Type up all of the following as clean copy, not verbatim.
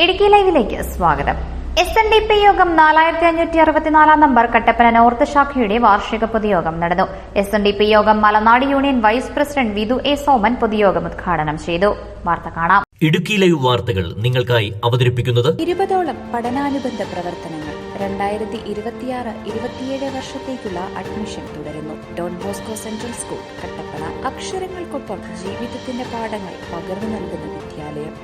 ഇടുക്കി ലൈവിലേക്ക് സ്വാഗതം. SNDP യോഗം 4564 നമ്പർ കട്ടപ്പന നോർത്ത് ശാഖയുടെ വാർഷിക പൊതുയോഗം നടന്നു. SNDP യോഗം Malanad union vice president Vidhu A Soman പൊതുയോഗം ഉദ്ഘാടനം ചെയ്തു. വാർത്ത കാണാം. ഇടുക്കി ലൈവ് വാർത്തകൾ നിങ്ങൾക്കായി അവതരിപ്പിക്കുന്നത് 20ഓളം പഠനാനുബന്ധ പ്രവർത്തനങ്ങൾ 2026-27 വർഷത്തേക്കുള്ള അഡ്മിഷൻ തുടരുന്നു. Don Bosco central school Kattappana. അക്ഷരങ്ങൾക്കൊപ്പം ജീവിതത്തിന്റെ പാഠങ്ങൾ പകർന്നു നൽകുന്ന വിദ്യാലയം.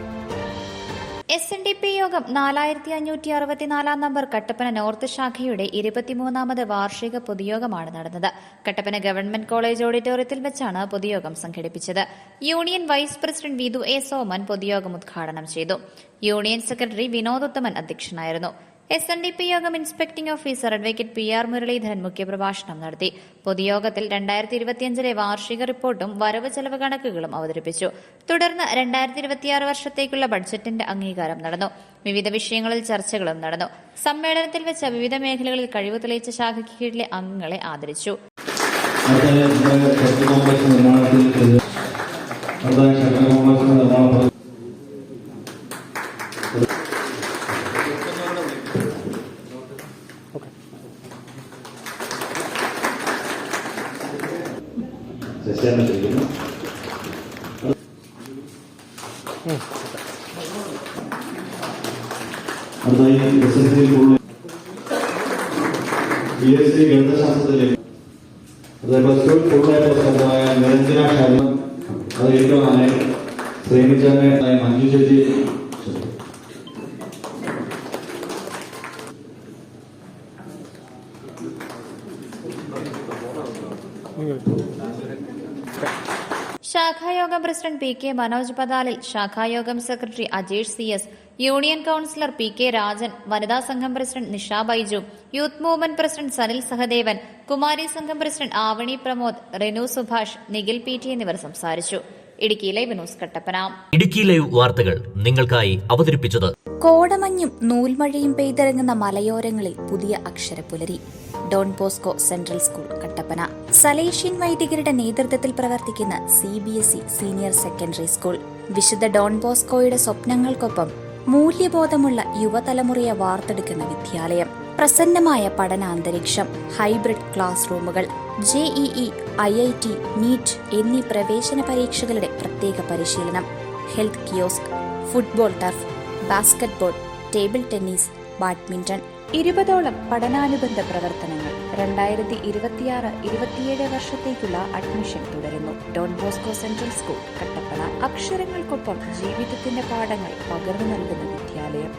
SNDP യോഗം 4564 നമ്പർ കട്ടപ്പന നോർത്ത് ശാഖയുടെ 23ാമത് വാർഷിക പൊതുയോഗമാണ് നടന്നത്. കട്ടപ്പന ഗവൺമെന്റ് കോളേജ് ഓഡിറ്റോറിയത്തിൽ വെച്ചാണ് പൊതുയോഗം സംഘടിപ്പിച്ചത്. Union vice president Vidhu A Soman പൊതുയോഗം ഉദ്ഘാടനം ചെയ്തു. യൂണിയൻ സെക്രട്ടറി വിനോദ് ഉത്തമൻ അധ്യക്ഷനായിരുന്നു. SNDP യോഗം inspecting officer advocate PR Muraleedharan മുഖ്യപ്രഭാഷണം നടത്തി. പൊതുയോഗത്തിൽ 2025 വാർഷിക റിപ്പോർട്ടും വരവ് ചെലവ് കണക്കുകളും അവതരിപ്പിച്ചു. തുടർന്ന് 2026 വർഷത്തേക്കുള്ള ബഡ്ജറ്റിന്റെ അംഗീകാരം നടന്നു. വിവിധ വിഷയങ്ങളിൽ ചർച്ചകളും നടന്നു. സമ്മേളനത്തിൽ വെച്ച വിവിധ മേഖലകളിൽ കഴിവ് തെളിയിച്ച ശാഖയ്ക്ക് കീഴിലെ അംഗങ്ങളെ ആദരിച്ചു. അടുത്തായി BSc ഗണിതശാസ്ത്രത്തിലേക്ക് +2 നിരഞ്ജന ശർമ്മ, അത് ഏറ്റവും ശ്രേണിച്ചാനായി മഞ്ജു ചേച്ചി. ശാഖായോഗം പ്രസിഡന്റ് PK മനോജ് പതാലിൽ, ശാഖായോഗം secretary Ajesh CS, union councillor PK Rajan, വനിതാ സംഘം president Nisha Baiju, youth movement president Sanil Sahadevan, കുമാരി സംഘം പ്രസിഡന്റ് ആവണി പ്രമോദ്, റെനു സുഭാഷ്, നിഖിൽ PT എന്നിവർ സംസാരിച്ചു. Idukki live news Kattappana. Idukki live വാർത്തകൾ നിങ്ങൾക്കായി അവതരിപ്പിച്ചത് കോടമഞ്ഞും നൂൽമഴയും പെയ്തിറങ്ങുന്ന മലയോരങ്ങളിൽ പുതിയ അക്ഷരപ്പുലരി. Don Bosco central school Kattappana. Salesian വൈദികരുടെ നേതൃത്വത്തിൽ പ്രവർത്തിക്കുന്ന CBSE സീനിയർ സെക്കൻഡറി സ്കൂൾ. വിശുദ്ധ ഡോൺ ബോസ്കോയുടെ സ്വപ്നങ്ങൾക്കൊപ്പം മൂല്യബോധമുള്ള യുവതലമുറയെ വാർത്തെടുക്കുന്ന വിദ്യാലയം. പ്രസന്നമായ പഠനാന്തരീക്ഷം, ഹൈബ്രിഡ് ക്ലാസ് റൂമുകൾ, JEE, IIT, NEET എന്നീ പ്രവേശന പരീക്ഷകളുടെ പ്രത്യേക പരിശീലനം, health kiosk, football turf, basketball, table tennis, badminton. 20ഓളം പഠനാനുബന്ധ പ്രവർത്തനങ്ങൾ 2026-27 വർഷത്തേക്കുള്ള അഡ്മിഷൻ തുടരുന്നു. Don Bosco central school Kattappana. അക്ഷരങ്ങൾക്കൊപ്പം ജീവിതത്തിന്റെ പാഠങ്ങൾ പകർന്നു നൽകുന്ന വിദ്യാലയം.